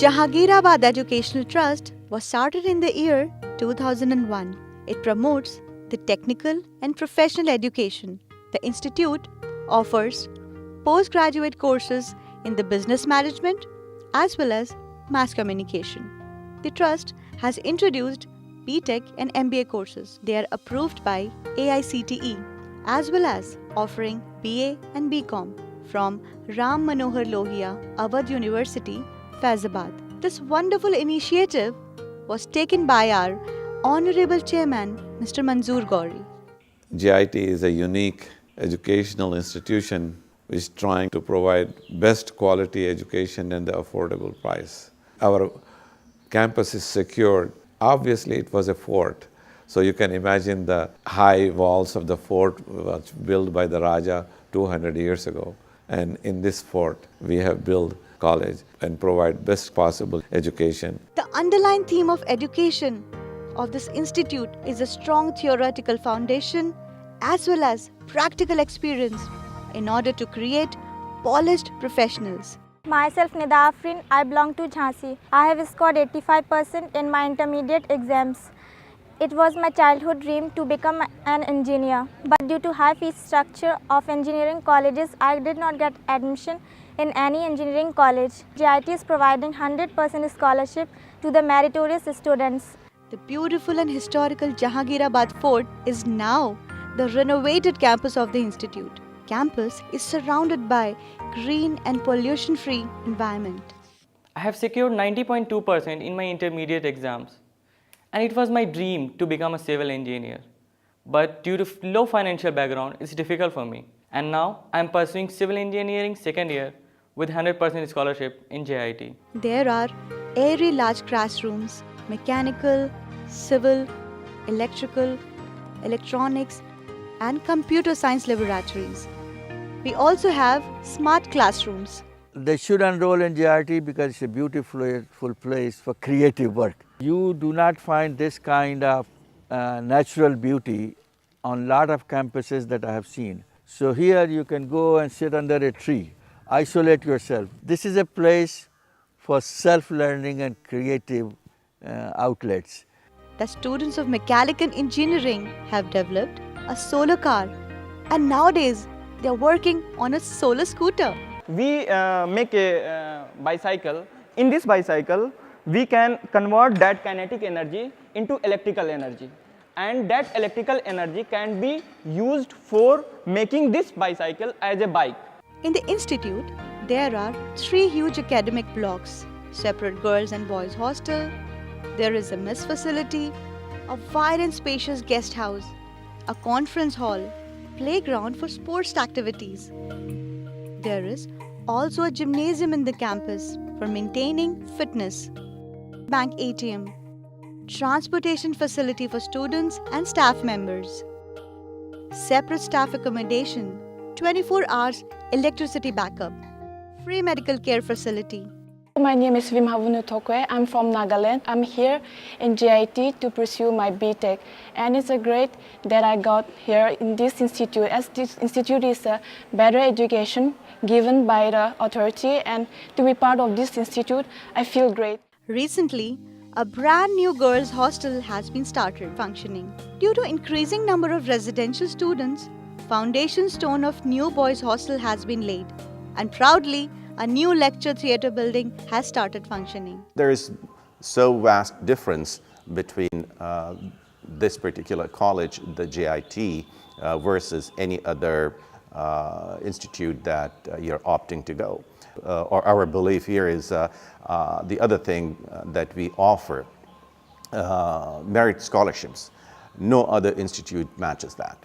Jahangirabad Educational Trust was started in the year 2001. It promotes the technical and professional education. The institute offers postgraduate courses in the business management as well as mass communication. The trust has introduced BTech and MBA courses. They are approved by AICTE as well as offering BA and BCom from Ram Manohar Lohia, Awadh University, Faizabad. This wonderful initiative was taken by our Honorable Chairman, Mr. Manzoor Gauri. JIT is a unique educational institution which is trying to provide best quality education and the affordable price. Our campus is secured. Obviously, it was a fort. So you can imagine the high walls of the fort was built by the Raja 200 years ago. And in this fort, we have built college and provide best possible education. The underlying theme of education of this institute is a strong theoretical foundation as well as practical experience in order to create polished professionals. Myself Nida Afrin, I belong to Jhansi. I have scored 85% in my intermediate exams. It was my childhood dream to become an engineer, but due to high fees structure of engineering colleges, I did not get admission in any engineering college. JIT is providing 100% scholarship to the meritorious students. The beautiful and historical Jahangirabad Fort is now the renovated campus of the institute. Campus is surrounded by green and pollution-free environment. I have secured 90.2% in my intermediate exams, and it was my dream to become a civil engineer. But due to low financial background, it's difficult for me. And now I am pursuing civil engineering second year with 100% scholarship in JIT. There are airy large classrooms, mechanical, civil, electrical, electronics, and computer science laboratories. We also have smart classrooms. They should enroll in JIT because it's a beautiful place for creative work. You do not find this kind of natural beauty on a lot of campuses that I have seen. So here you can go and sit under a tree, isolate yourself. This is a place for self-learning and creative outlets. The students of mechanical engineering have developed a solar car, and nowadays they are working on a solar scooter. We make a bicycle. In this bicycle, we can convert that kinetic energy into electrical energy, and that electrical energy can be used for making this bicycle as a bike. In the institute, there are 3 huge academic blocks, separate girls and boys hostel. There is a mess facility, a wide and spacious guest house, a conference hall, playground for sports activities. There is also a gymnasium in the campus for maintaining fitness, bank ATM, transportation facility for students and staff members, separate staff accommodation, 24 hours electricity backup, free medical care facility. My name is Vimhavunu Thokwe. I'm from Nagaland. I'm here in JIT to pursue my BTech, and it's a great that I got here in this institute, as this institute is a better education given by the authority, and to be part of this institute, I feel great. Recently, a brand new girls' hostel has been started functioning. Due to increasing number of residential students, foundation stone of new boys' hostel has been laid, and proudly, a new lecture theatre building has started functioning. There is so vast difference between this particular college, the JIT, versus any other institute that you're opting to go. Or our belief here is the other thing that we offer, merit scholarships. No other institute matches that.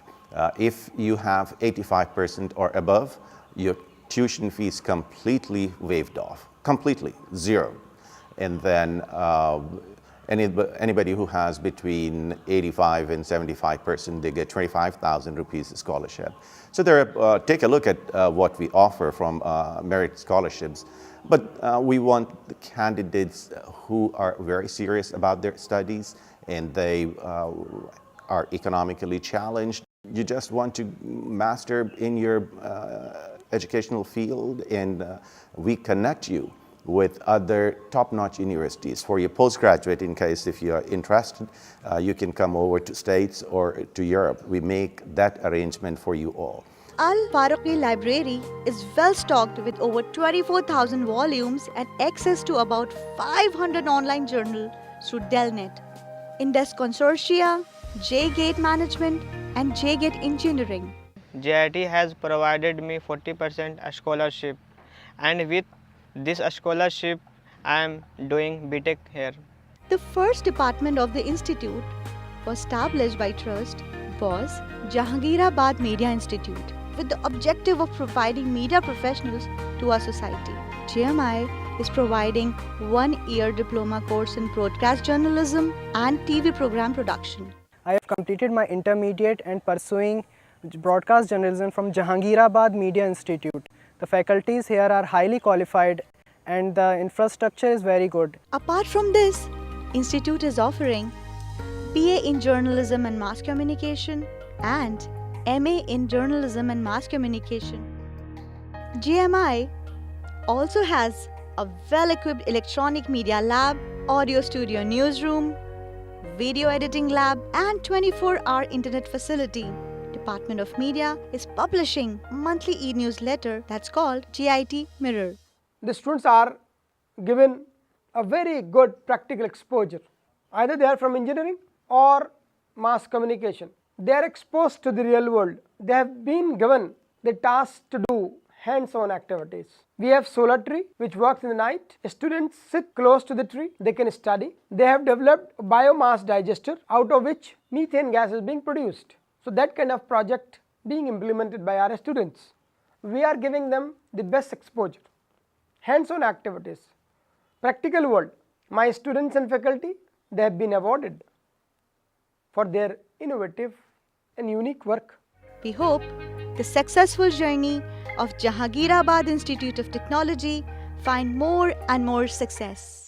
If you have 85% or above, your tuition fees completely waived off, completely, zero. And then anybody who has between 85 and 75%, they get 25,000 rupees scholarship. So take a look at what we offer from merit scholarships. But we want the candidates who are very serious about their studies and they are economically challenged. You just want to master in your educational field, and we connect you with other top-notch universities. For your postgraduate, in case if you are interested, you can come over to States or to Europe. We make that arrangement for you all. Al Faruqi Library is well stocked with over 24,000 volumes and access to about 500 online journals through Delnet. Indus Consortia, J-Gate Management and J-Gate Engineering. JIT has provided me 40% scholarship, and with this scholarship I am doing BTech here. The first department of the institute was established by trust was Jahangirabad Media Institute with the objective of providing media professionals to our society. JMI is providing 1-year diploma course in broadcast journalism and TV program production. I have completed my intermediate and pursuing broadcast journalism from Jahangirabad Media Institute. The faculties here are highly qualified and the infrastructure is very good. Apart from this, Institute is offering BA in Journalism and Mass Communication and MA in Journalism and Mass Communication. GMI also has a well-equipped electronic media lab, audio studio newsroom, video editing lab and 24-hour internet facility. Department of Media is publishing monthly e-newsletter that's called JIT Mirror. The students are given a very good practical exposure. Either they are from engineering or mass communication. They are exposed to the real world. They have been given the task to do hands-on activities. We have solar tree which works in the night. Students sit close to the tree, they can study. They have developed a biomass digester out of which methane gas is being produced. So that kind of project being implemented by our students. We are giving them the best exposure, hands-on activities, practical world. My students and faculty, they have been awarded for their innovative and unique work. We hope the successful journey of Jahangirabad Institute of Technology find more and more success.